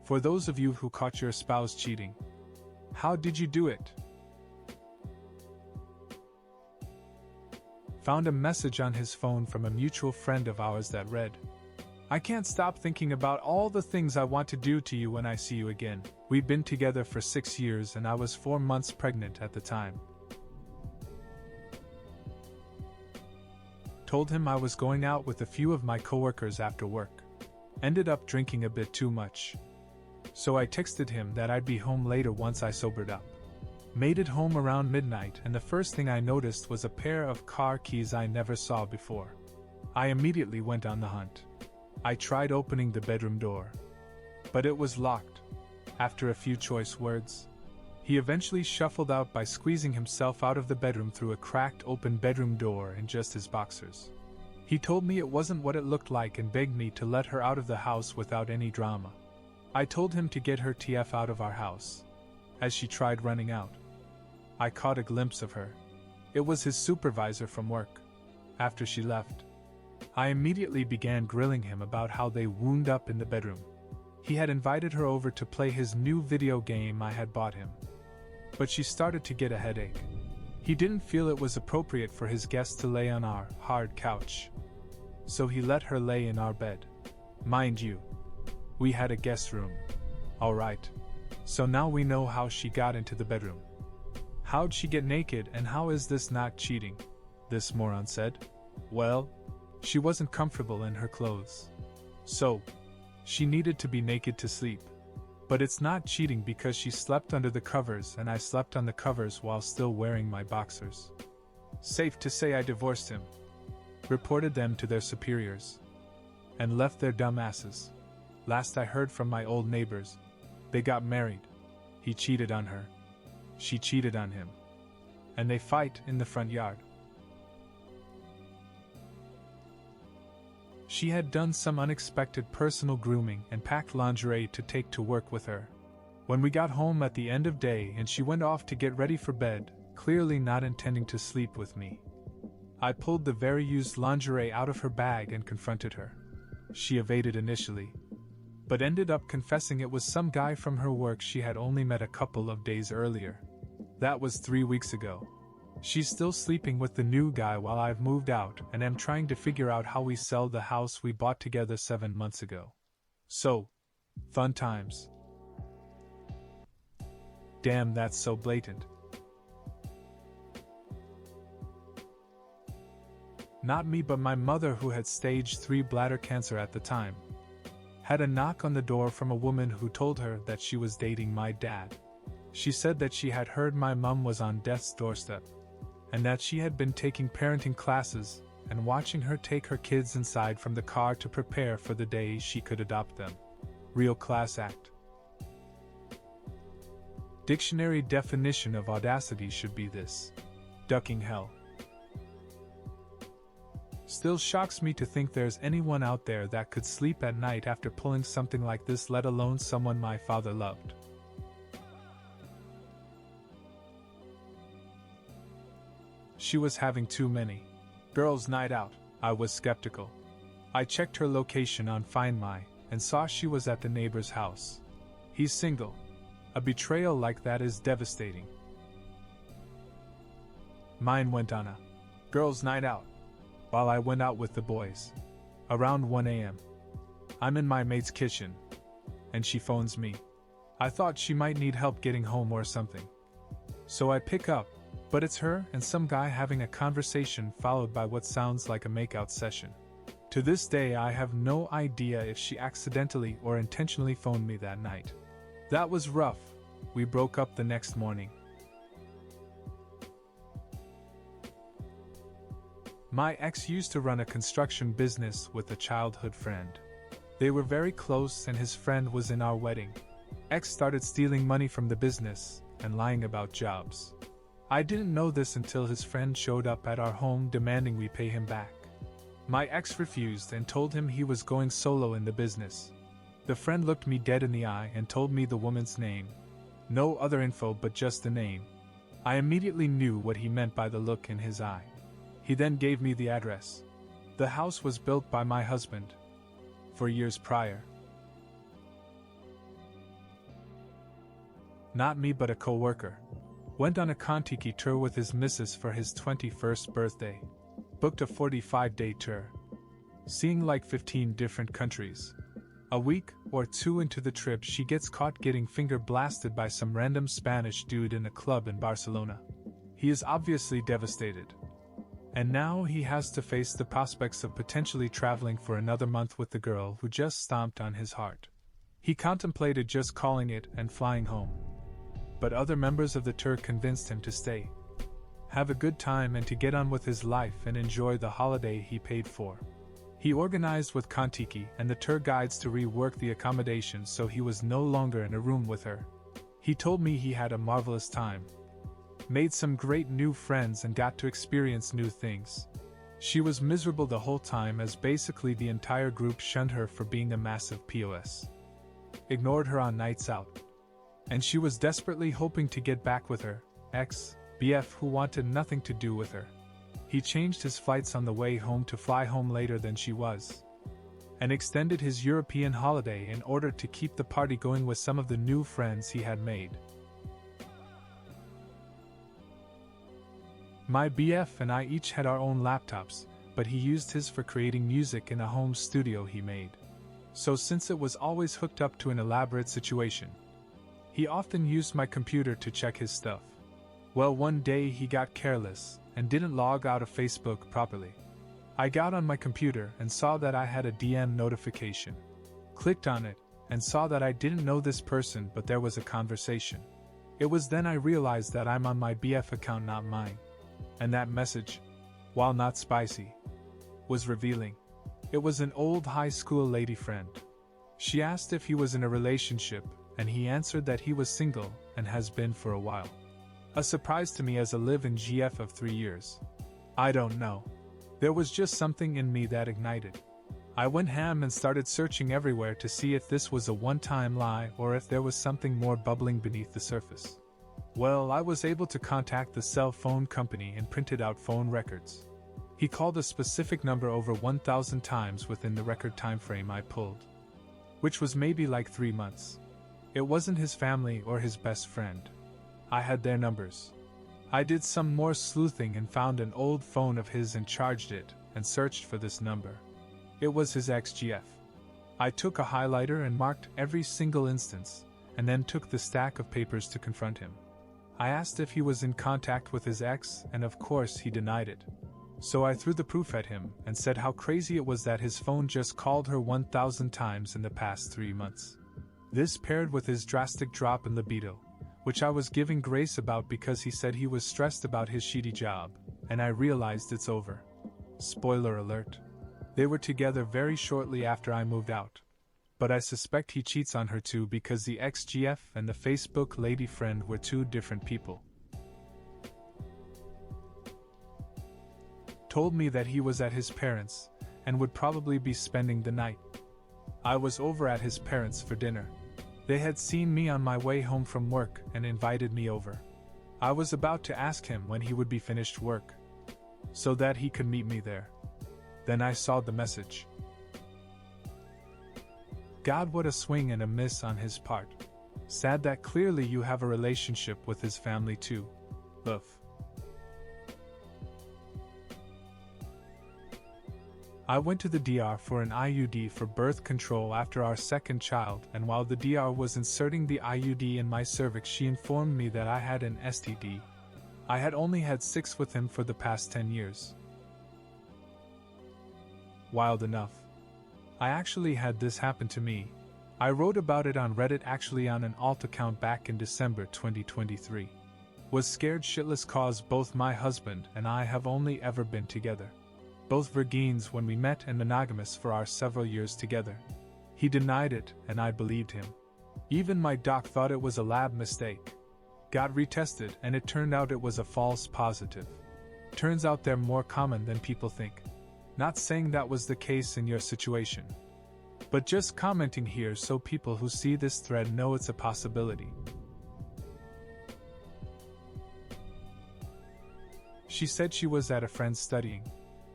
For those of you who caught your spouse cheating, how did you do it? Found a message on his phone from a mutual friend of ours that read, "I can't stop thinking about all the things I want to do to you when I see you again. We'd been together for 6 years and I was 4 months pregnant at the time." Told him I was going out with a few of my coworkers after work. Ended up drinking a bit too much. So I texted him that I'd be home later once I sobered up. Made it home around midnight and the first thing I noticed was a pair of car keys I never saw before. I immediately went on the hunt. I tried opening the bedroom door, but it was locked. After a few choice words, he eventually shuffled out by squeezing himself out of the bedroom through a cracked open bedroom door in just his boxers. He told me it wasn't what it looked like and begged me to let her out of the house without any drama. I told him to get her TF out of our house. As she tried running out, I caught a glimpse of her. It was his supervisor from work. After she left, I immediately began grilling him about how they wound up in the bedroom. He had invited her over to play his new video game I had bought him, but she started to get a headache. He didn't feel it was appropriate for his guest to lay on our hard couch, so he let her lay in our bed. Mind you, we had a guest room. Alright, so now we know how she got into the bedroom. How'd she get naked and how is this not cheating? This moron said. Well, she wasn't comfortable in her clothes, so she needed to be naked to sleep. But it's not cheating because she slept under the covers and I slept on the covers while still wearing my boxers. Safe to say I divorced him, reported them to their superiors, and left their dumb asses. Last I heard from my old neighbors, they got married. He cheated on her. She cheated on him. And they fight in the front yard. She had done some unexpected personal grooming and packed lingerie to take to work with her. When we got home at the end of day and she went off to get ready for bed, clearly not intending to sleep with me, I pulled the very used lingerie out of her bag and confronted her. She evaded initially, but ended up confessing it was some guy from her work she had only met a couple of days earlier. That was 3 weeks ago. She's still sleeping with the new guy while I've moved out and am trying to figure out how we sell the house we bought together 7 months ago. So, fun times. Damn, that's so blatant. Not me, but my mother, who had stage 3 bladder cancer at the time, had a knock on the door from a woman who told her that she was dating my dad. She said that she had heard my mom was on death's doorstep, and that she had been taking parenting classes and watching her take her kids inside from the car to prepare for the day she could adopt them. Real class act. Dictionary definition of audacity should be this: ducking hell. Still shocks me to think there's anyone out there that could sleep at night after pulling something like this, let alone someone my father loved. She was having too many girls' night out. I was skeptical. I checked her location on Find My and saw she was at the neighbor's house. He's single. A betrayal like that is devastating. Mine went on a girls' night out while I went out with the boys. Around 1 a.m. I'm in my mate's kitchen, and she phones me. I thought she might need help getting home or something. So I pick up, but it's her and some guy having a conversation followed by what sounds like a makeout session. To this day I have no idea if she accidentally or intentionally phoned me that night. That was rough. We broke up the next morning. My ex used to run a construction business with a childhood friend. They were very close and his friend was in our wedding. Ex started stealing money from the business and lying about jobs. I didn't know this until his friend showed up at our home demanding we pay him back. My ex refused and told him he was going solo in the business. The friend looked me dead in the eye and told me the woman's name. No other info but just the name. I immediately knew what he meant by the look in his eye. He then gave me the address. The house was built by my husband 4 years prior. Not me but a co-worker. Went on a Kontiki tour with his missus for his 21st birthday. Booked a 45-day tour. Seeing like 15 different countries. A week or two into the trip she gets caught getting finger blasted by some random Spanish dude in a club in Barcelona. He is obviously devastated. And now he has to face the prospects of potentially traveling for another month with the girl who just stomped on his heart. He contemplated just calling it and flying home. But other members of the tour convinced him to stay, have a good time and to get on with his life and enjoy the holiday he paid for. He organized with Kontiki and the tour guides to rework the accommodations so he was no longer in a room with her. He told me he had a marvelous time. Made some great new friends and got to experience new things. She was miserable the whole time as basically the entire group shunned her for being a massive POS. Ignored her on nights out. And she was desperately hoping to get back with her ex-BF who wanted nothing to do with her. He changed his flights on the way home to fly home later than she was. And extended his European holiday in order to keep the party going with some of the new friends he had made. My BF and I each had our own laptops, but he used his for creating music in a home studio he made. So since it was always hooked up to an elaborate situation, he often used my computer to check his stuff. Well, one day he got careless and didn't log out of Facebook properly. I got on my computer and saw that I had a DM notification. Clicked on it and saw that I didn't know this person, but there was a conversation. It was then I realized that I'm on my BF account, not mine. And that message, while not spicy, was revealing. It was an old high school lady friend. She asked if he was in a relationship, and he answered that he was single and has been for a while. A surprise to me as a live-in GF of 3 years. I don't know. There was just something in me that ignited. I went ham and started searching everywhere to see if this was a one-time lie or if there was something more bubbling beneath the surface. Well, I was able to contact the cell phone company and printed out phone records. He called a specific number over 1,000 times within the record time frame I pulled, which was maybe like 3 months. It wasn't his family or his best friend. I had their numbers. I did some more sleuthing and found an old phone of his and charged it and searched for this number. It was his ex-GF. I took a highlighter and marked every single instance, and then took the stack of papers to confront him. I asked if he was in contact with his ex, and of course he denied it. So I threw the proof at him and said how crazy it was that his phone just called her 1,000 times in the past 3 months. This paired with his drastic drop in libido, which I was giving grace about because he said he was stressed about his shitty job, and I realized it's over. Spoiler alert. They were together very shortly after I moved out. But I suspect he cheats on her too because the ex-GF and the Facebook lady friend were 2 different people. Told me that he was at his parents' and would probably be spending the night. I was over at his parents' for dinner. They had seen me on my way home from work and invited me over. I was about to ask him when he would be finished work, so that he could meet me there. Then I saw the message. God, what a swing and a miss on his part. Sad that clearly you have a relationship with his family too. Oof. I went to the DR for an IUD for birth control after our second child, and while the DR was inserting the IUD in my cervix, she informed me that I had an STD. I had only had sex with him for the past 10 years. Wild enough. I actually had this happen to me. I wrote about it on Reddit, actually on an alt account back in December 2023. Was scared shitless cause both my husband and I have only ever been together. Both virgins when we met and monogamous for our several years together. He denied it and I believed him. Even my doc thought it was a lab mistake. Got retested and it turned out it was a false positive. Turns out they're more common than people think. Not saying that was the case in your situation, but just commenting here so people who see this thread know it's a possibility. She said she was at a friend's studying.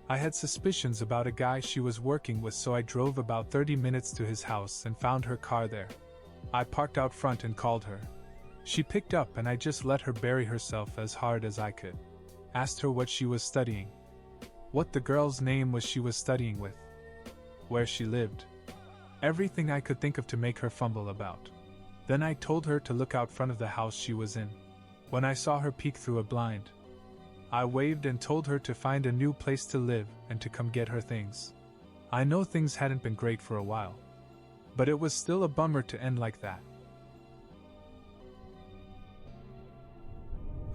I had suspicions about a guy she was working with, so I drove about 30 minutes to his house and found her car there. I parked out front and called her. She picked up and I just let her bury herself as hard as I could. Asked her what she was studying. What the girl's name was she was studying with. Where she lived. Everything I could think of to make her fumble about. Then I told her to look out front of the house she was in. When I saw her peek through a blind, I waved and told her to find a new place to live and to come get her things. I know things hadn't been great for a while, but it was still a bummer to end like that.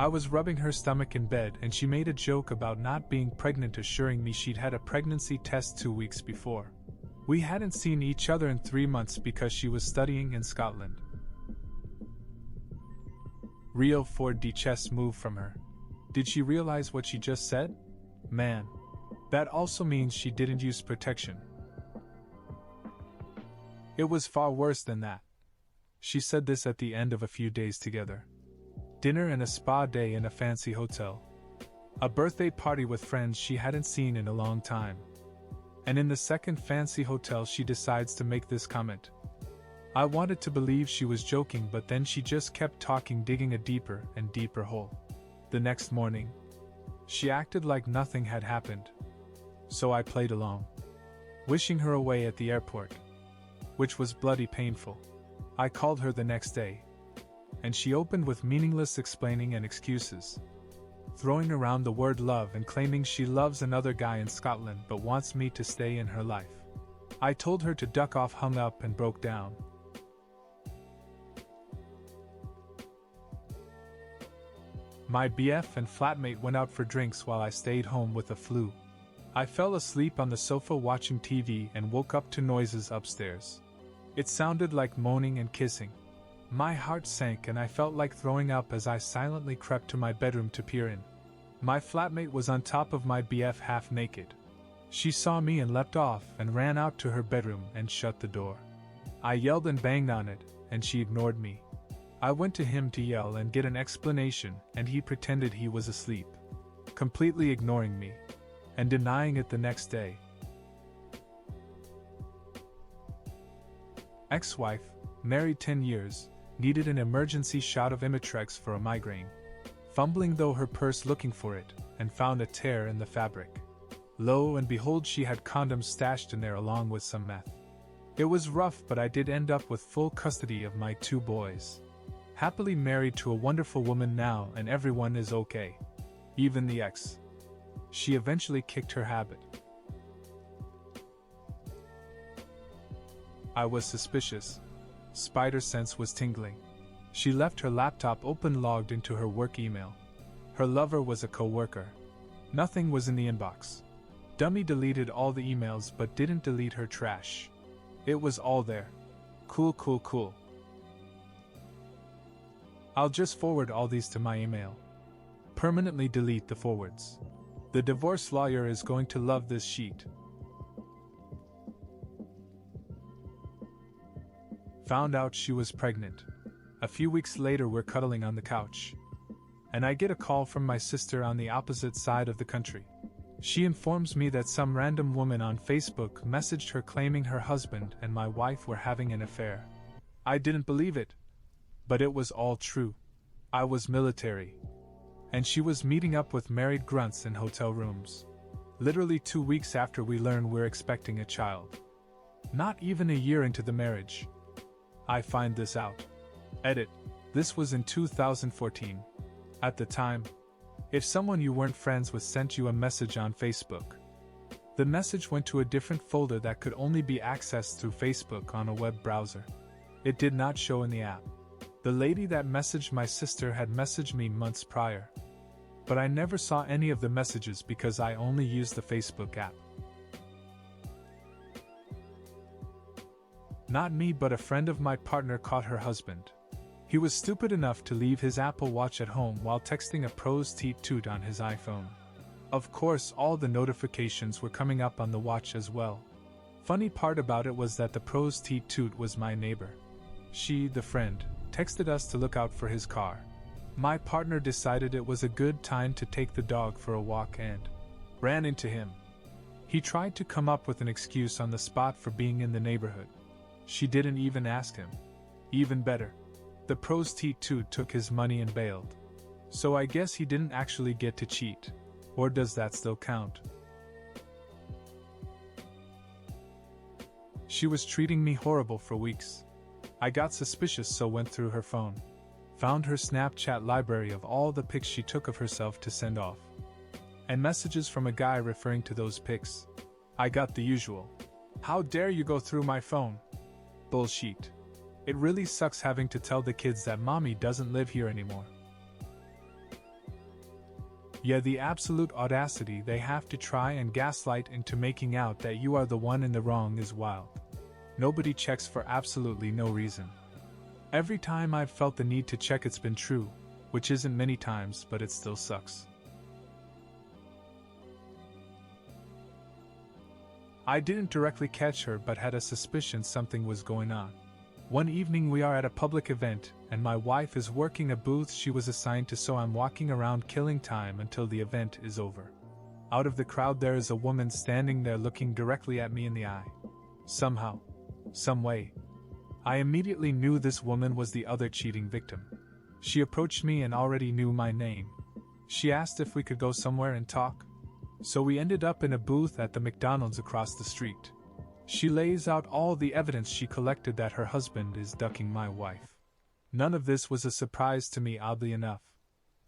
I was rubbing her stomach in bed and she made a joke about not being pregnant, assuring me she'd had a pregnancy test 2 weeks before. We hadn't seen each other in 3 months because she was studying in Scotland. Real 4D chess move from her. Did she realize what she just said? Man, that also means she didn't use protection. It was far worse than that. She said this at the end of a few days together. Dinner and a spa day in a fancy hotel. A birthday party with friends she hadn't seen in a long time. And in the second fancy hotel she decides to make this comment. I wanted to believe she was joking, but then she just kept talking, digging a deeper and deeper hole. The next morning, she acted like nothing had happened. So I played along, wishing her away at the airport, which was bloody painful. I called her the next day, and she opened with meaningless explaining and excuses, throwing around the word love and claiming she loves another guy in Scotland but wants me to stay in her life. I told her to duck off, hung up, and broke down. My BF and flatmate went out for drinks while I stayed home with the flu. I fell asleep on the sofa watching TV and woke up to noises upstairs. It sounded like moaning and kissing. My heart sank and I felt like throwing up as I silently crept to my bedroom to peer in. My flatmate was on top of my BF half naked. She saw me and leapt off and ran out to her bedroom and shut the door. I yelled and banged on it, and she ignored me. I went to him to yell and get an explanation, and he pretended he was asleep, completely ignoring me, and denying it the next day. Ex-wife, married 10 years, needed an emergency shot of Imitrex for a migraine. Fumbling though her purse looking for it, and found a tear in the fabric. Lo and behold, she had condoms stashed in there along with some meth. It was rough, but I did end up with full custody of my 2 boys. Happily married to a wonderful woman now, and everyone is okay. Even the ex. She eventually kicked her habit. I was suspicious. Spider sense was tingling. She left her laptop open, logged into her work email. Her lover was a co-worker. Nothing was in the inbox. Dummy deleted all the emails but didn't delete her trash. It was all there. Cool. I'll just forward all these to my email. Permanently delete the forwards. The divorce lawyer is going to love this sheet. Found out she was pregnant. A few weeks later, we're cuddling on the couch, and I get a call from my sister on the opposite side of the country. She informs me that some random woman on Facebook messaged her claiming her husband and my wife were having an affair. I didn't believe it, but it was all true. I was military, and she was meeting up with married grunts in hotel rooms. Literally 2 weeks after we learn we're expecting a child. Not even a year into the marriage. I find this out. Edit. This was in 2014. At the time, if someone you weren't friends with sent you a message on Facebook, the message went to a different folder that could only be accessed through Facebook on a web browser. It did not show in the app. The lady that messaged my sister had messaged me months prior, but I never saw any of the messages because I only used the Facebook app. Not me, but a friend of my partner caught her husband. He was stupid enough to leave his Apple Watch at home while texting a prostitute on his iPhone. Of course, all the notifications were coming up on the watch as well. Funny part about it was that the prostitute was my neighbor. She, the friend, texted us to look out for his car. My partner decided it was a good time to take the dog for a walk and ran into him. He tried to come up with an excuse on the spot for being in the neighborhood. She didn't even ask him. Even better, The prostitute took his money and bailed. So I guess he didn't actually get to cheat. Or does that still count? She was treating me horrible for weeks. I got suspicious, so went through her phone. Found her Snapchat library of all the pics she took of herself to send off. And messages from a guy referring to those pics. I got the usual, "How dare you go through my phone?" bullshit. It really sucks having to tell the kids that mommy doesn't live here anymore. Yeah, the absolute audacity they have to try and gaslight into making out that you are the one in the wrong is wild. Nobody checks for absolutely no reason. Every time I've felt the need to check, it's been true, which isn't many times, but it still sucks. I didn't directly catch her, but had a suspicion something was going on. One evening we are at a public event, and my wife is working a booth she was assigned to, so I'm walking around killing time until the event is over. Out of the crowd there is a woman standing there looking directly at me in the eye. Somehow, some way, I immediately knew this woman was the other cheating victim. She approached me and already knew my name. She asked if we could go somewhere and talk. So we ended up in a booth at the McDonald's across the street. She lays out all the evidence she collected that her husband is ducking my wife. None of this was a surprise to me, oddly enough.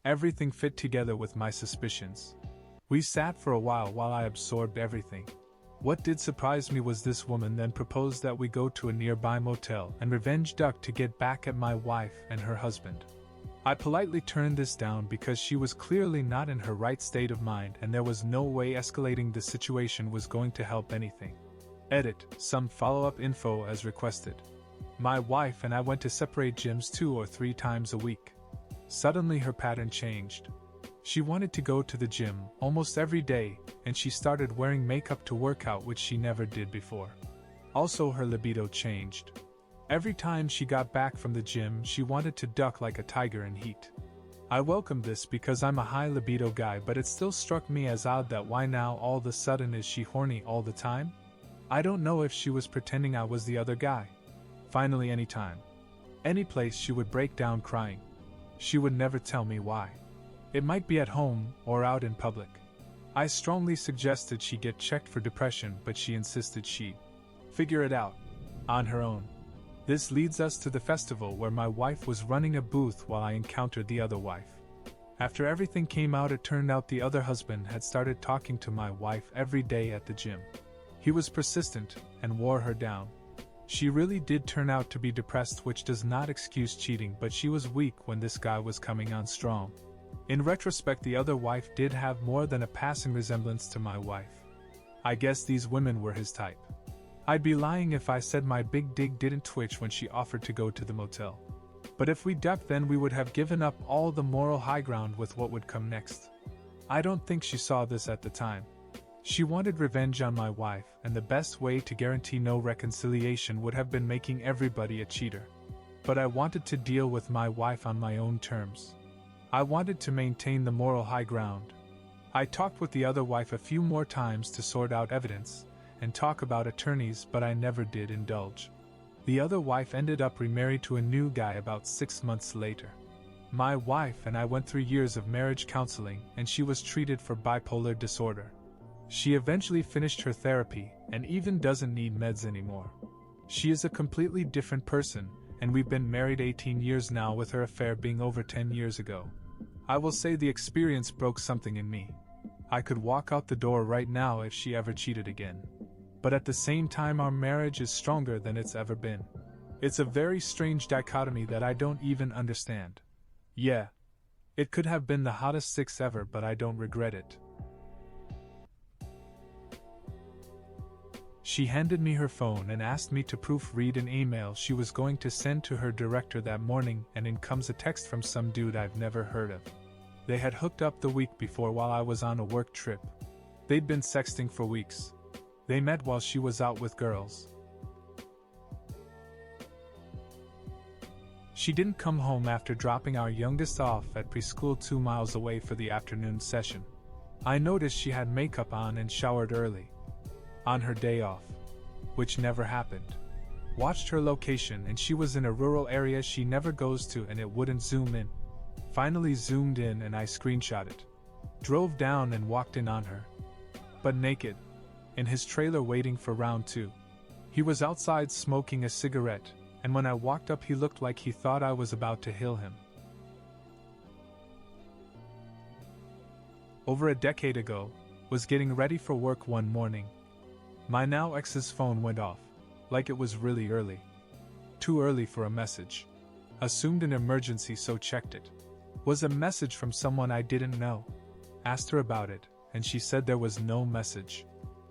Everything fit together with my suspicions. We sat for a while I absorbed everything. What did surprise me was this woman then proposed that we go to a nearby motel and revenge duck to get back at my wife and her husband. I politely turned this down because she was clearly not in her right state of mind and there was no way escalating the situation was going to help anything. Edit, some follow-up info as requested. My wife and I went to separate gyms 2 or 3 times a week. Suddenly her pattern changed. She wanted to go to the gym almost every day, and she started wearing makeup to work out, which she never did before. Also, her libido changed. Every time she got back from the gym, she wanted to duck like a tiger in heat. I welcomed this because I'm a high libido guy, but it still struck me as odd that why now all of a sudden is she horny all the time? I don't know if she was pretending I was the other guy. Finally, anytime, any place, she would break down crying. She would never tell me why. It might be at home or out in public. I strongly suggested she get checked for depression, but she insisted she'd figure it out on her own. This leads us to the festival where my wife was running a booth while I encountered the other wife. After everything came out, it turned out the other husband had started talking to my wife every day at the gym. He was persistent and wore her down. She really did turn out to be depressed, which does not excuse cheating, but she was weak when this guy was coming on strong. In retrospect, the other wife did have more than a passing resemblance to my wife. I guess these women were his type. I'd be lying if I said my big dig didn't twitch when she offered to go to the motel. But if we ducked, then we would have given up all the moral high ground with what would come next. I don't think she saw this at the time. She wanted revenge on my wife, and the best way to guarantee no reconciliation would have been making everybody a cheater. But I wanted to deal with my wife on my own terms. I wanted to maintain the moral high ground. I talked with the other wife a few more times to sort out evidence and talk about attorneys, but I never did indulge. The other wife ended up remarried to a new guy about 6 months later. My wife and I went through years of marriage counseling, and she was treated for bipolar disorder. She eventually finished her therapy and even doesn't need meds anymore. She is a completely different person, and we've been married 18 years now, with her affair being over 10 years ago. I will say the experience broke something in me. I could walk out the door right now if she ever cheated again. But at the same time, our marriage is stronger than it's ever been. It's a very strange dichotomy that I don't even understand. Yeah, it could have been the hottest 6 ever, but I don't regret it. She handed me her phone and asked me to proofread an email she was going to send to her director that morning, and in comes a text from some dude I've never heard of. They had hooked up the week before while I was on a work trip. They'd been sexting for weeks. They met while she was out with girls. She didn't come home after dropping our youngest off at preschool 2 miles away for the afternoon session. I noticed she had makeup on and showered early. On her day off. Which never happened. Watched her location and she was in a rural area she never goes to and it wouldn't zoom in. Finally zoomed in and I screenshot it. Drove down and walked in on her. But naked. In his trailer waiting for round 2. He was outside smoking a cigarette, and when I walked up he looked like he thought I was about to kill him. Over a decade ago, was getting ready for work one morning. My now ex's phone went off, like it was really early. Too early for a message. Assumed an emergency, so checked it. Was a message from someone I didn't know. Asked her about it, and she said there was no message.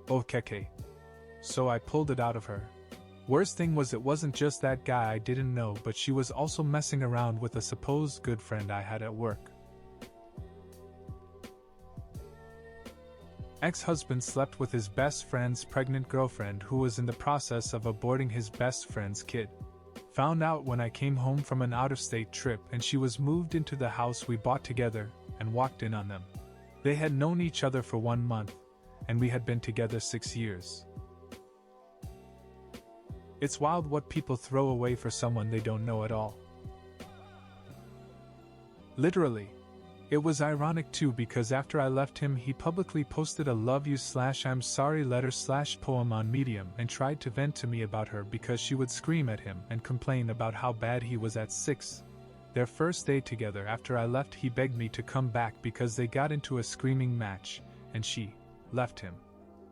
Okay. So I pulled it out of her. Worst thing was it wasn't just that guy I didn't know, but she was also messing around with a supposed good friend I had at work. Ex-husband slept with his best friend's pregnant girlfriend who was in the process of aborting his best friend's kid. Found out when I came home from an out-of-state trip and she was moved into the house we bought together and walked in on them. They had known each other for 1 month, and we had been together 6 years. It's wild what people throw away for someone they don't know at all. Literally. It was ironic too because after I left him he publicly posted a love you/I'm sorry letter/poem on Medium and tried to vent to me about her because she would scream at him and complain about how bad he was at 6. Their first day together after I left he begged me to come back because they got into a screaming match, and she left him.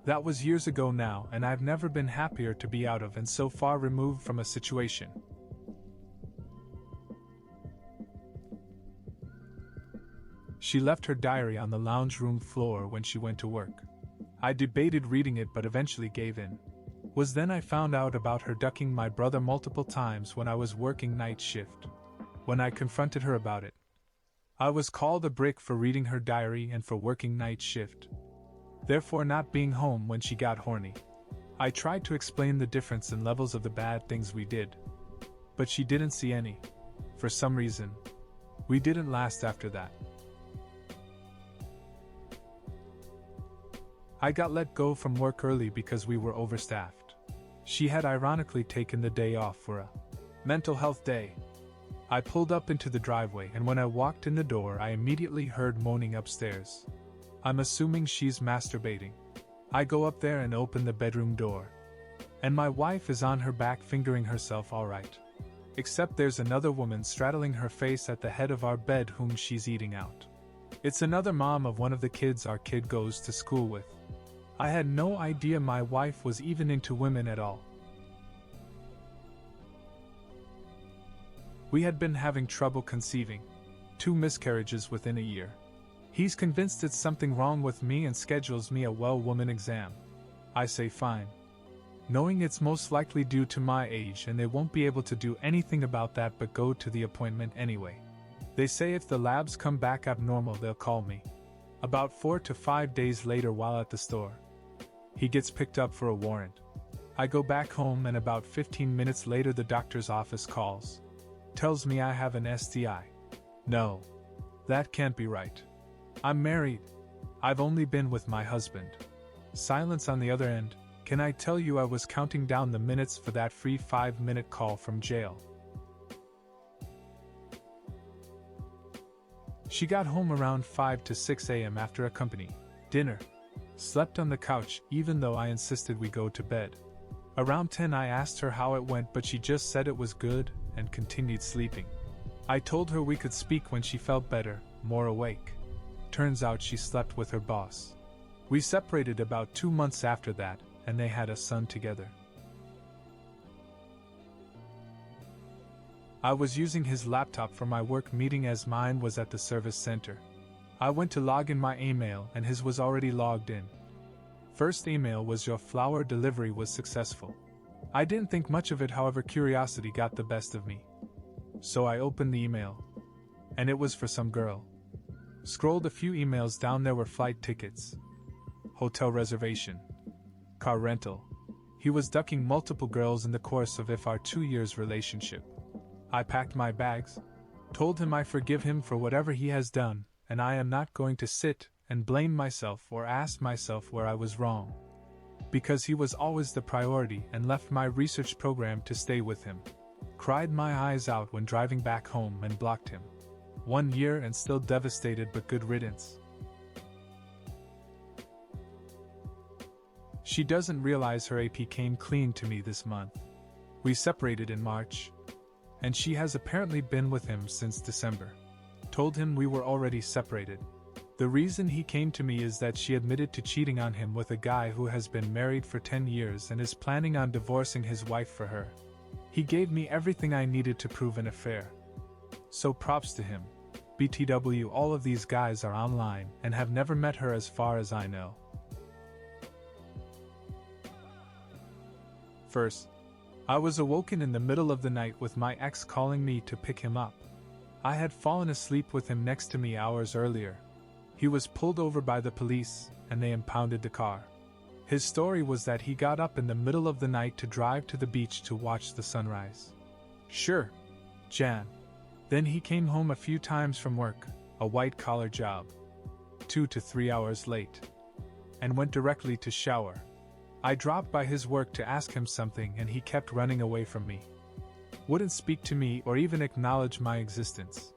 That was years ago now and I've never been happier to be out of and so far removed from a situation. She left her diary on the lounge room floor when she went to work. I debated reading it but eventually gave in. Was then I found out about her ducking my brother multiple times when I was working night shift. When I confronted her about it, I was called a brick for reading her diary and for working night shift. Therefore not being home when she got horny. I tried to explain the difference in levels of the bad things we did. But she didn't see any. For some reason. We didn't last after that. I got let go from work early because we were overstaffed. She had ironically taken the day off for a mental health day. I pulled up into the driveway and when I walked in the door I immediately heard moaning upstairs. I'm assuming she's masturbating. I go up there and open the bedroom door. And my wife is on her back fingering herself alright. Except there's another woman straddling her face at the head of our bed whom she's eating out. It's another mom of one of the kids our kid goes to school with. I had no idea my wife was even into women at all. We had been having trouble conceiving. 2 miscarriages within a year. He's convinced it's something wrong with me and schedules me a well-woman exam. I say fine. Knowing it's most likely due to my age and they won't be able to do anything about that but go to the appointment anyway. They say if the labs come back abnormal they'll call me. About 4 to 5 days later while at the store. He gets picked up for a warrant. I go back home and about 15 minutes later the doctor's office calls. Tells me I have an STI. No. That can't be right. I'm married. I've only been with my husband. Silence on the other end. Can I tell you I was counting down the minutes for that free 5-minute call from jail. She got home around 5 to 6 a.m. after a company dinner. Slept on the couch even though I insisted we go to bed. Around 10 I asked her how it went but she just said it was good and continued sleeping. I told her we could speak when she felt better, more awake. Turns out she slept with her boss. We separated about 2 months after that and they had a son together. I was using his laptop for my work meeting as mine was at the service center. I went to log in my email and his was already logged in. First email was your flower delivery was successful. I didn't think much of it, however curiosity got the best of me. So I opened the email. And it was for some girl. Scrolled a few emails down, there were flight tickets, hotel reservation, car rental. He was ducking multiple girls in the course of our 2 years relationship. I packed my bags, told him I forgive him for whatever he has done, and I am not going to sit and blame myself or ask myself where I was wrong. because he was always the priority and left my research program to stay with him. Cried my eyes out when driving back home and blocked him. 1 year and still devastated, but good riddance. She doesn't realize her AP came clean to me this month. We separated in March, and she has apparently been with him since December. Told him we were already separated. The reason he came to me is that she admitted to cheating on him with a guy who has been married for 10 years and is planning on divorcing his wife for her. He gave me everything I needed to prove an affair. So props to him. BTW, all of these guys are online and have never met her as far as I know. First, I was awoken in the middle of the night with my ex calling me to pick him up. I had fallen asleep with him next to me hours earlier. He was pulled over by the police, and they impounded the car. His story was that he got up in the middle of the night to drive to the beach to watch the sunrise. Sure, Jan. Then he came home a few times from work, a white-collar job, 2 to 3 hours late, and went directly to shower. I dropped by his work to ask him something and he kept running away from me. Wouldn't speak to me or even acknowledge my existence.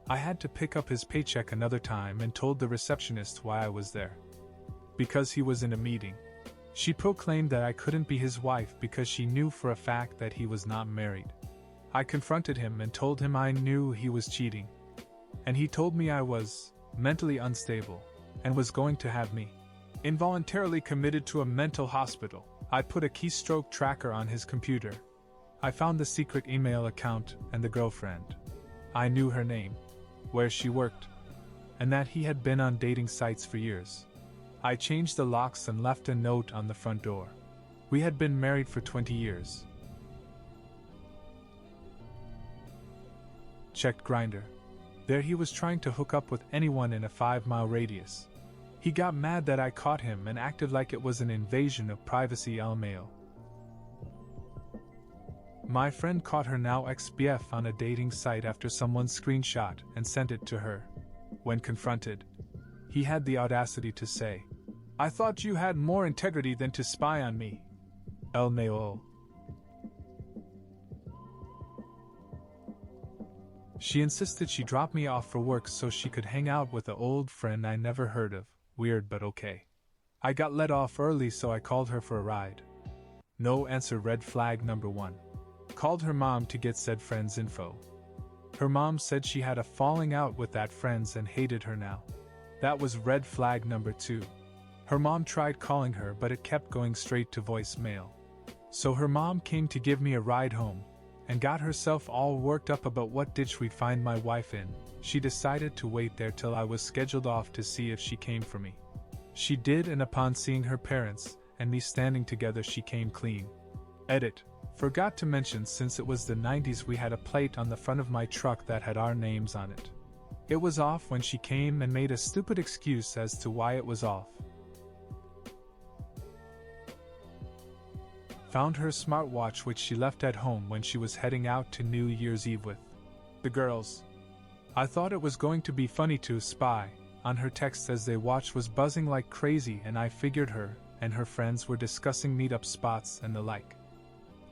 I had to pick up his paycheck another time and told the receptionist why I was there. Because he was in a meeting. She proclaimed that I couldn't be his wife because she knew for a fact that he was not married. I confronted him and told him I knew he was cheating. And he told me I was mentally unstable and was going to have me involuntarily committed to a mental hospital. I put a keystroke tracker on his computer. I found the secret email account and the girlfriend. I knew her name, where she worked, and that he had been on dating sites for years. I changed the locks and left a note on the front door. We had been married for 20 years. Checked Grindr. There he was trying to hook up with anyone in a 5-mile radius. He got mad that I caught him and acted like it was an invasion of privacy. LMAO. My friend caught her now ex-BF on a dating site after someone screenshot and sent it to her. When confronted, he had the audacity to say, "I thought you had more integrity than to spy on me." LMAO. She insisted she drop me off for work so she could hang out with an old friend I never heard of. Weird but okay. I got let off early so I called her for a ride. No answer. Red flag number 1. Called her mom to get said friend's info. Her mom said she had a falling out with that friend's and hated her now. That was red flag number 2. Her mom tried calling her but it kept going straight to voicemail. So her mom came to give me a ride home, and got herself all worked up about what ditch we'd find my wife in. She decided to wait there till I was scheduled off to see if she came for me. She did, and upon seeing her parents and me standing together she came clean. Edit. Forgot to mention, since it was the 90s, we had a plate on the front of my truck that had our names on it. It was off when she came and made a stupid excuse as to why it was off. Found her smartwatch, which she left at home when she was heading out to New Year's Eve with the girls. I thought it was going to be funny to spy on her texts as they watched was buzzing like crazy, and I figured her and her friends were discussing meetup spots and the like.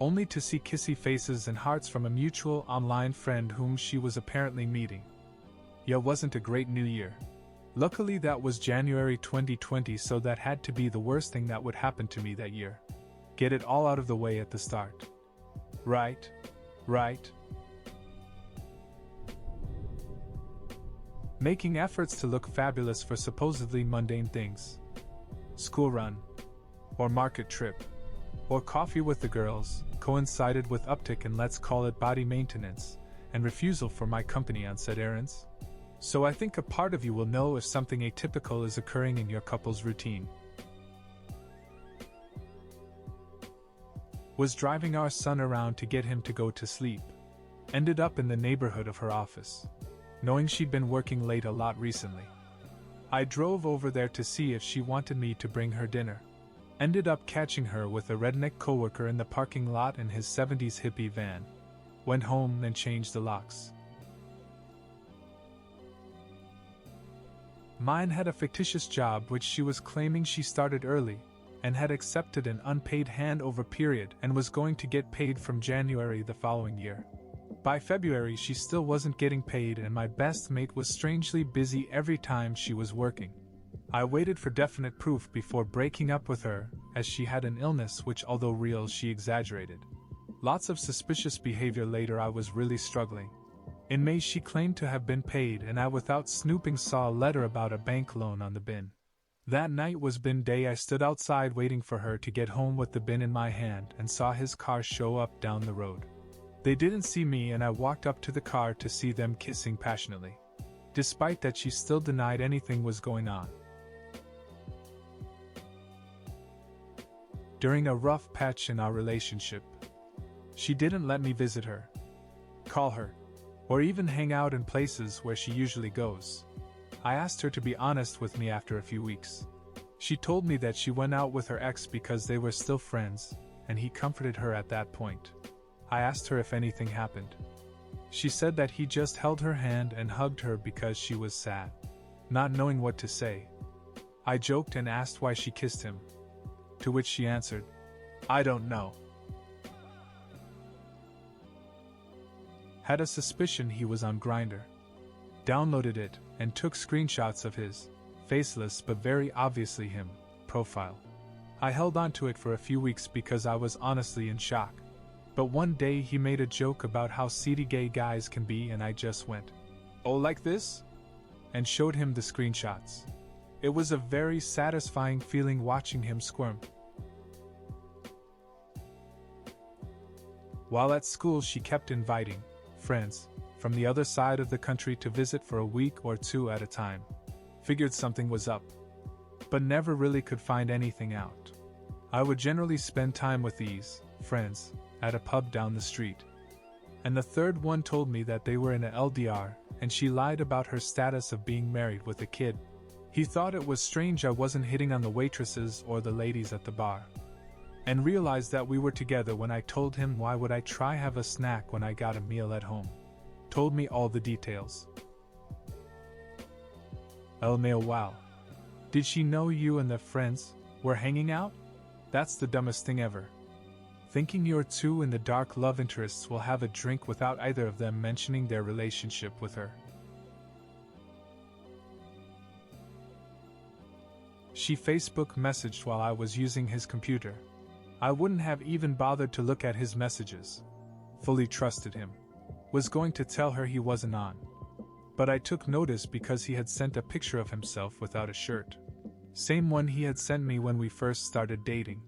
Only to see kissy faces and hearts from a mutual online friend whom she was apparently meeting. Yeah, wasn't a great new year. Luckily that was January 2020, so that had to be the worst thing that would happen to me that year. Get it all out of the way at the start. Right. Making efforts to look fabulous for supposedly mundane things. School run, or market trip, or coffee with the girls, coincided with uptick in, let's call it, body maintenance, and refusal for my company on said errands. So I think a part of you will know if something atypical is occurring in your couple's routine. Was driving our son around to get him to go to sleep. Ended up in the neighborhood of her office, knowing she'd been working late a lot recently. I drove over there to see if she wanted me to bring her dinner. Ended up catching her with a redneck coworker in the parking lot in his 70s hippie van. Went home and changed the locks. Mine had a fictitious job which she was claiming she started early, and had accepted an unpaid handover period and was going to get paid from January the following year. By February she still wasn't getting paid, and my best mate was strangely busy every time she was working. I waited for definite proof before breaking up with her, as she had an illness which, although real, she exaggerated. Lots of suspicious behavior later. I was really struggling. In May she claimed to have been paid, and I, without snooping, saw a letter about a bank loan on the bin. That night was bin day. I stood outside waiting for her to get home with the bin in my hand and saw his car show up down the road. They didn't see me, and I walked up to the car to see them kissing passionately. Despite that, she still denied anything was going on. During a rough patch in our relationship, she didn't let me visit her, call her, or even hang out in places where she usually goes. I asked her to be honest with me after a few weeks. She told me that she went out with her ex because they were still friends, and he comforted her at that point. I asked her if anything happened. She said that he just held her hand and hugged her because she was sad. Not knowing what to say, I joked and asked why she kissed him. To which she answered, "I don't know." Had a suspicion he was on Grindr. Downloaded it and took screenshots of his, faceless but very obviously him, profile. I held on to it for a few weeks because I was honestly in shock. But one day he made a joke about how seedy gay guys can be, and I just went, "Oh, like this?" and showed him the screenshots. It was a very satisfying feeling watching him squirm. While at school, she kept inviting friends from the other side of the country to visit for a week or two at a time. Figured something was up, but never really could find anything out. I would generally spend time with these friends at a pub down the street. And the third one told me that they were in a LDR, and she lied about her status of being married with a kid. He thought it was strange I wasn't hitting on the waitresses or the ladies at the bar, and realized that we were together when I told him why would I try have a snack when I got a meal at home. Told me all the details. LMAO, wow. Did she know you and the friends were hanging out? That's the dumbest thing ever. Thinking your two in the dark love interests will have a drink without either of them mentioning their relationship with her. She Facebook messaged while I was using his computer. I wouldn't have even bothered to look at his messages. Fully trusted him. Was going to tell her he wasn't on. But I took notice because he had sent a picture of himself without a shirt. Same one he had sent me when we first started dating.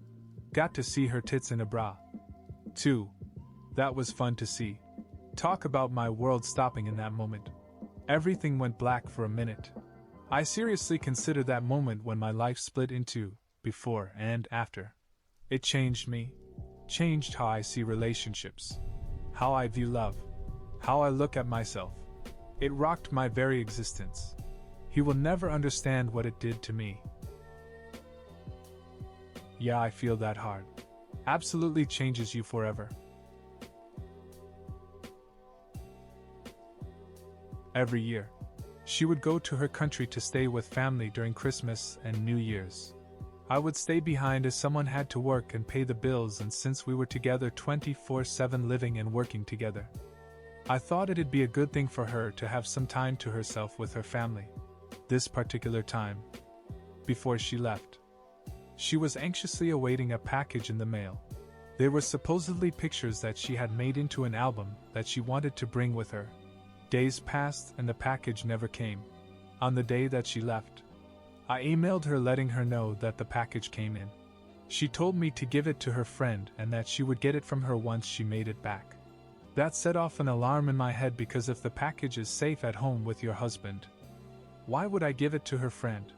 Got to see her tits in a bra, too. That was fun to see. Talk about my world stopping in that moment. Everything went black for a minute. I seriously consider that moment when my life split into before and after. It changed me. Changed how I see relationships. How I view love. How I look at myself. It rocked my very existence. He will never understand what it did to me. Yeah, I feel that hard. Absolutely changes you forever. Every year, she would go to her country to stay with family during Christmas and New Year's. I would stay behind as someone had to work and pay the bills, and since we were together 24/7 living and working together, I thought it'd be a good thing for her to have some time to herself with her family. This particular time, before she left, she was anxiously awaiting a package in the mail. They were supposedly pictures that she had made into an album that she wanted to bring with her. Days passed and the package never came. On the day that she left, I emailed her letting her know that the package came in. She told me to give it to her friend and that she would get it from her once she made it back. That set off an alarm in my head, because if the package is safe at home with your husband, why would I give it to her friend?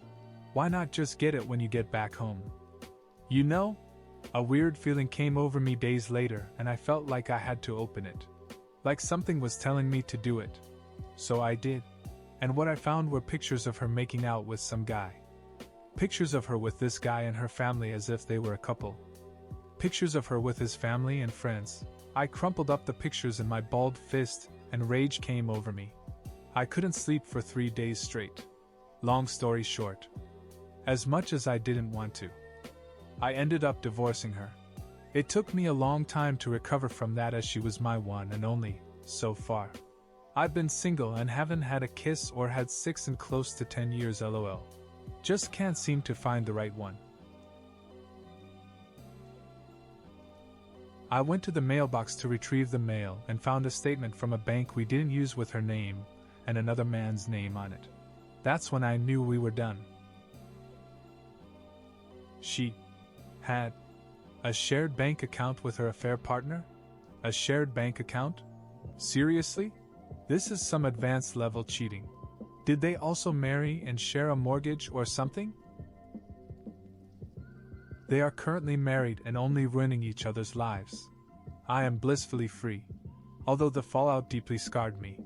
Why not just get it when you get back home? You know? A weird feeling came over me days later, and I felt like I had to open it. Like something was telling me to do it. So I did. And what I found were pictures of her making out with some guy. Pictures of her with this guy and her family as if they were a couple. Pictures of her with his family and friends. I crumpled up the pictures in my balled fist, and rage came over me. I couldn't sleep for 3 days straight. Long story short, as much as I didn't want to, I ended up divorcing her. It took me a long time to recover from that as she was my one and only, so far. I've been single and haven't had a kiss or had 6 in close to 10 years lol. Just can't seem to find the right one. I went to the mailbox to retrieve the mail and found a statement from a bank we didn't use with her name and another man's name on it. That's when I knew we were done. She had a shared bank account with her affair partner? A shared bank account? Seriously? This is some advanced level cheating. Did they also marry and share a mortgage or something? They are currently married and only ruining each other's lives. I am blissfully free. Although the fallout deeply scarred me.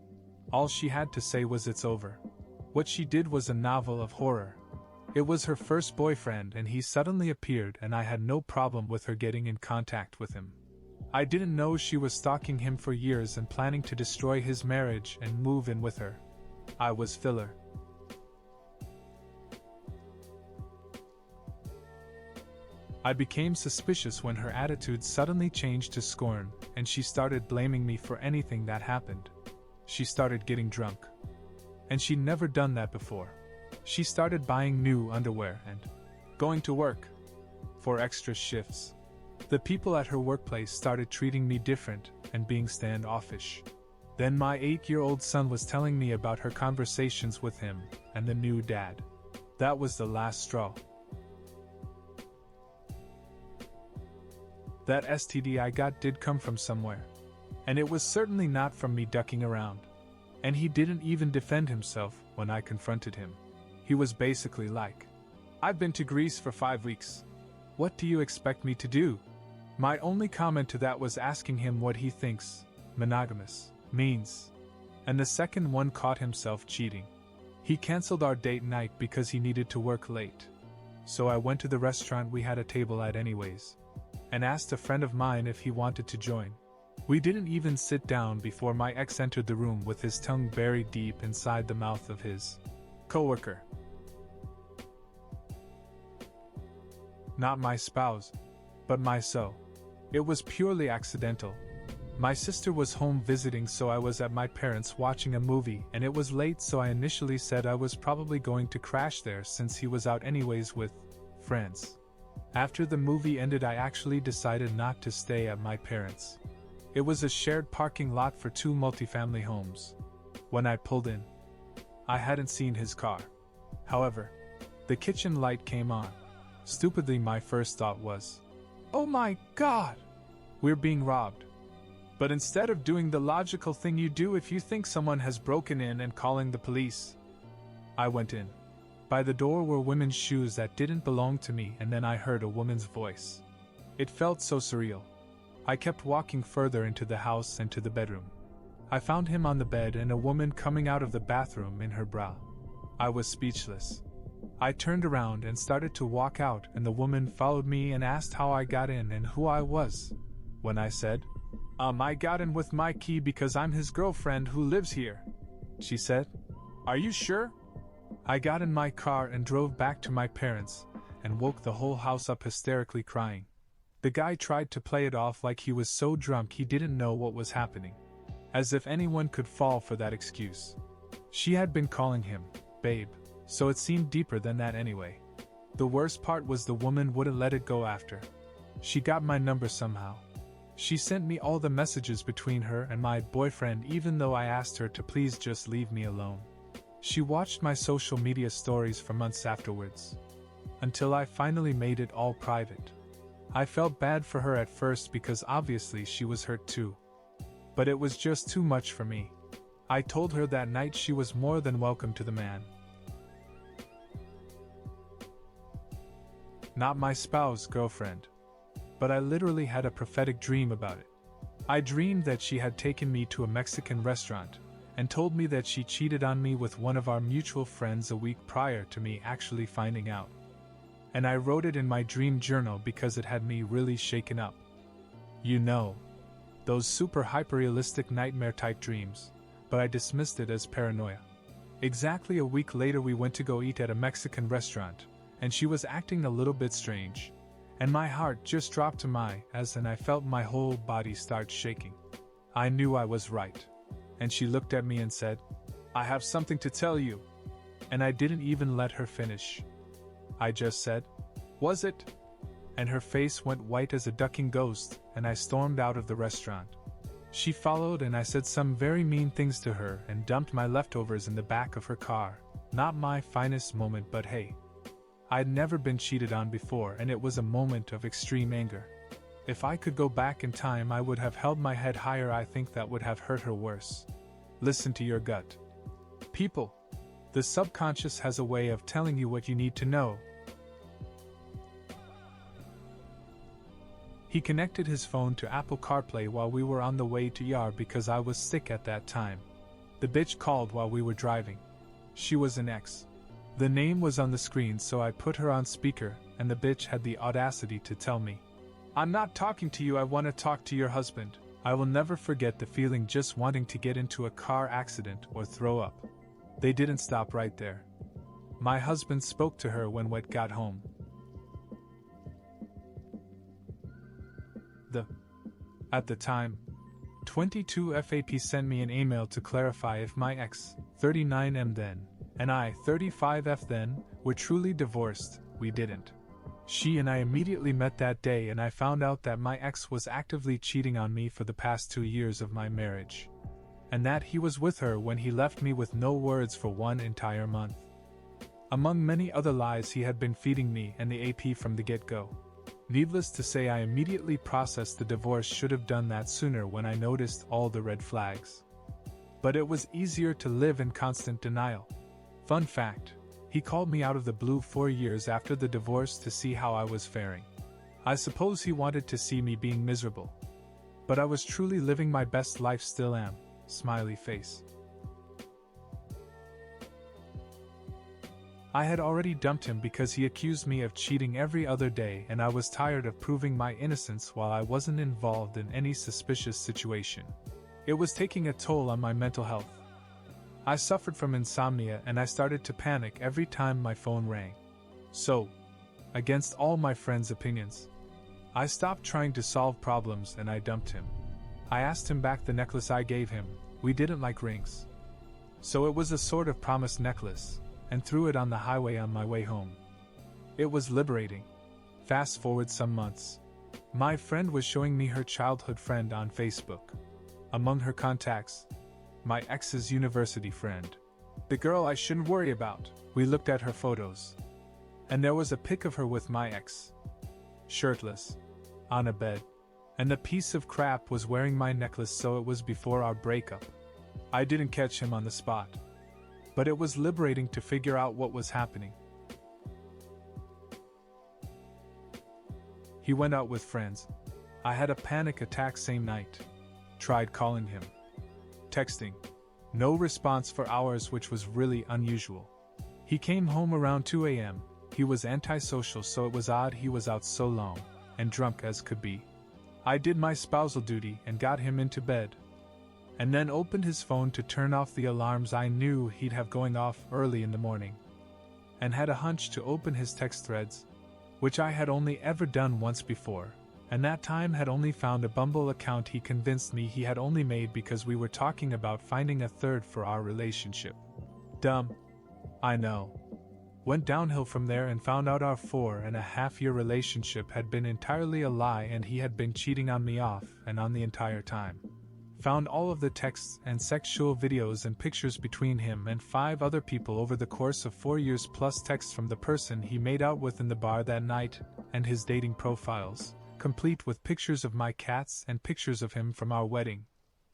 All she had to say was it's over. What she did was a novel of horror. It was her first boyfriend and he suddenly appeared and I had no problem with her getting in contact with him. I didn't know she was stalking him for years and planning to destroy his marriage and move in with her. I was filler. I became suspicious when her attitude suddenly changed to scorn, and she started blaming me for anything that happened. She started getting drunk. And she'd never done that before. She started buying new underwear and going to work for extra shifts. The people at her workplace started treating me different and being standoffish. Then my 8-year-old son was telling me about her conversations with him and the new dad. That was the last straw. That STD I got did come from somewhere. And it was certainly not from me ducking around. And he didn't even defend himself when I confronted him. He was basically like, "I've been to Greece for 5 weeks. What do you expect me to do?" My only comment to that was asking him what he thinks monogamous means. And the second one caught himself cheating. He canceled our date night because he needed to work late. So I went to the restaurant we had a table at anyways, and asked a friend of mine if he wanted to join. We didn't even sit down before my ex entered the room with his tongue buried deep inside the mouth of his coworker. Not my spouse, but my so. It was purely accidental. My sister was home visiting, so I was at my parents' watching a movie, and it was late, so I initially said I was probably going to crash there since he was out anyways with friends. After the movie ended, I actually decided not to stay at my parents'. It was a shared parking lot for 2 multifamily homes. When I pulled in, I hadn't seen his car. However, the kitchen light came on. Stupidly, my first thought was, "Oh my God, we're being robbed." But instead of doing the logical thing you do if you think someone has broken in and calling the police, I went in. By the door were women's shoes that didn't belong to me, and then I heard a woman's voice. It felt so surreal. I kept walking further into the house and to the bedroom. I found him on the bed and a woman coming out of the bathroom in her bra. I was speechless. I turned around and started to walk out, and the woman followed me and asked how I got in and who I was. When I said, I got in with my key because I'm his girlfriend who lives here," she said. "Are you sure?" I got in my car and drove back to my parents, and woke the whole house up hysterically crying. The guy tried to play it off like he was so drunk he didn't know what was happening. As if anyone could fall for that excuse. She had been calling him babe, so it seemed deeper than that anyway. The worst part was the woman wouldn't let it go after. She got my number somehow. She sent me all the messages between her and my boyfriend, even though I asked her to please just leave me alone. She watched my social media stories for months afterwards. Until I finally made it all private. I felt bad for her at first because obviously she was hurt too. But it was just too much for me. I told her that night she was more than welcome to the man. Not my spouse, girlfriend. But I literally had a prophetic dream about it. I dreamed that she had taken me to a Mexican restaurant, and told me that she cheated on me with one of our mutual friends a week prior to me actually finding out. And I wrote it in my dream journal because it had me really shaken up. You know, those super hyper-realistic nightmare-type dreams, but I dismissed it as paranoia. Exactly a week later we went to go eat at a Mexican restaurant, and she was acting a little bit strange, And my heart just dropped to my eyes and I felt my whole body start shaking. I knew I was right. And she looked at me and said, "I have something to tell you." And I didn't even let her finish. I just said, "Was it?" And her face went white as a ducking ghost, and I stormed out of the restaurant. She followed and I said some very mean things to her and dumped my leftovers in the back of her car. Not my finest moment, but hey. I'd never been cheated on before and it was a moment of extreme anger. If I could go back in time, I would have held my head higher. I think that would have hurt her worse. Listen to your gut. People. The subconscious has a way of telling you what you need to know. He connected his phone to Apple CarPlay while we were on the way to ER because I was sick at that time. The bitch called while we were driving. She was an ex. The name was on the screen, so I put her on speaker, and the bitch had the audacity to tell me, "I'm not talking to you, I want to talk to your husband." I will never forget the feeling just wanting to get into a car accident or throw up. They didn't stop right there. My husband spoke to her when we got home. At the time, 22 FAP sent me an email to clarify if my ex, 39M then, and I, 35F then, were truly divorced. We didn't. She and I immediately met that day and I found out that my ex was actively cheating on me for the past 2 years of my marriage. And that he was with her when he left me with no words for 1 entire month. Among many other lies he had been feeding me and the AP from the get-go. Needless to say, I immediately processed the divorce. Should have done that sooner when I noticed all the red flags. But it was easier to live in constant denial. Fun fact, he called me out of the blue 4 years after the divorce to see how I was faring. I suppose he wanted to see me being miserable. But I was truly living my best life, still am. Smiley face. I had already dumped him because he accused me of cheating every other day, and I was tired of proving my innocence while I wasn't involved in any suspicious situation. It was taking a toll on my mental health. I suffered from insomnia and I started to panic every time my phone rang. So, against all my friends' opinions, I stopped trying to solve problems and I dumped him. I asked him back the necklace I gave him. We didn't like rings. So it was a sort of promised necklace, and threw it on the highway on my way home. It was liberating. Fast forward some months. My friend was showing me her childhood friend on Facebook. Among her contacts, my ex's university friend. The girl I shouldn't worry about. We looked at her photos. And there was a pic of her with my ex. Shirtless. On a bed. And the piece of crap was wearing my necklace, so it was before our breakup. I didn't catch him on the spot. But it was liberating to figure out what was happening. He went out with friends. I had a panic attack same night. Tried calling him. Texting. No response for hours, which was really unusual. He came home around 2 a.m. He was antisocial, so it was odd he was out so long, and drunk as could be. I did my spousal duty and got him into bed. And then opened his phone to turn off the alarms I knew he'd have going off early in the morning. And had a hunch to open his text threads, which I had only ever done once before, and that time had only found a Bumble account he convinced me he had only made because we were talking about finding a third for our relationship. Dumb. I know. Went downhill from there and found out our 4.5-year relationship had been entirely a lie and he had been cheating on me off and on the entire time. Found all of the texts and sexual videos and pictures between him and 5 other people over the course of 4 years, plus texts from the person he made out with in the bar that night, and his dating profiles, complete with pictures of my cats and pictures of him from our wedding.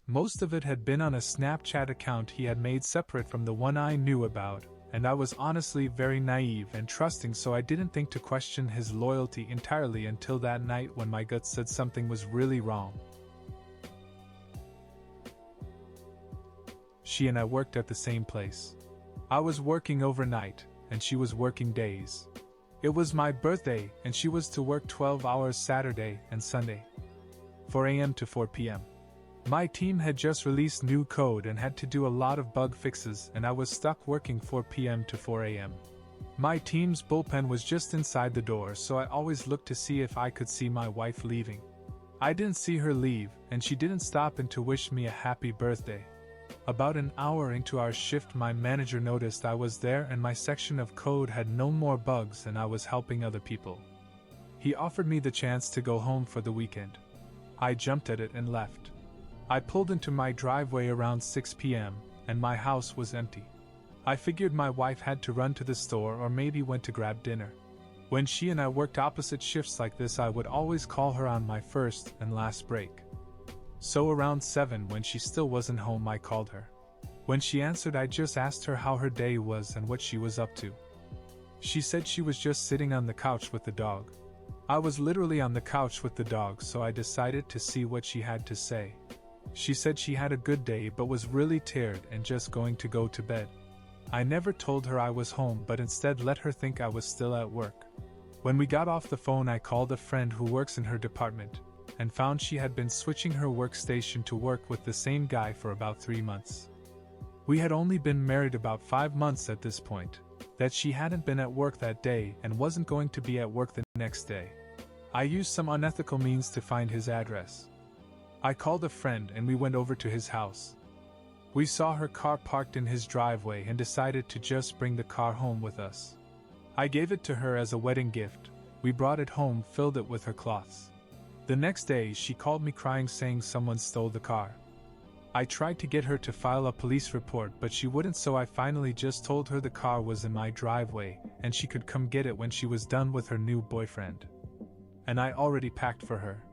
Most of it had been on a Snapchat account he had made separate from the one I knew about, and I was honestly very naive and trusting, so I didn't think to question his loyalty entirely until that night when my gut said something was really wrong. She and I worked at the same place. I was working overnight, and she was working days. It was my birthday, and she was to work 12 hours Saturday and Sunday, 4 a.m. to 4 p.m. My team had just released new code and had to do a lot of bug fixes, and I was stuck working 4 p.m. to 4 a.m. My team's bullpen was just inside the door, so I always looked to see if I could see my wife leaving. I didn't see her leave, and she didn't stop in to wish me a happy birthday. About an hour into our shift, my manager noticed I was there and my section of code had no more bugs and I was helping other people. He offered me the chance to go home for the weekend. I jumped at it and left. I pulled into my driveway around 6 p.m., and my house was empty. I figured my wife had to run to the store or maybe went to grab dinner. When she and I worked opposite shifts like this, I would always call her on my first and last break. So around 7, when she still wasn't home, I called her. When she answered, I just asked her how her day was and what she was up to. She said she was just sitting on the couch with the dog. I was literally on the couch with the dog, so I decided to see what she had to say. She said she had a good day but was really tired and just going to go to bed. I never told her I was home, but instead let her think I was still at work. When we got off the phone, I called a friend who works in her department, and found she had been switching her workstation to work with the same guy for about 3 months. We had only been married about 5 months at this point, that she hadn't been at work that day and wasn't going to be at work the next day. I used some unethical means to find his address. I called a friend and we went over to his house. We saw her car parked in his driveway and decided to just bring the car home with us. I gave it to her as a wedding gift. We brought it home, filled it with her cloths. The next day she called me crying, saying someone stole the car. I tried to get her to file a police report, but she wouldn't, so I finally just told her the car was in my driveway and she could come get it when she was done with her new boyfriend. And I already packed for her.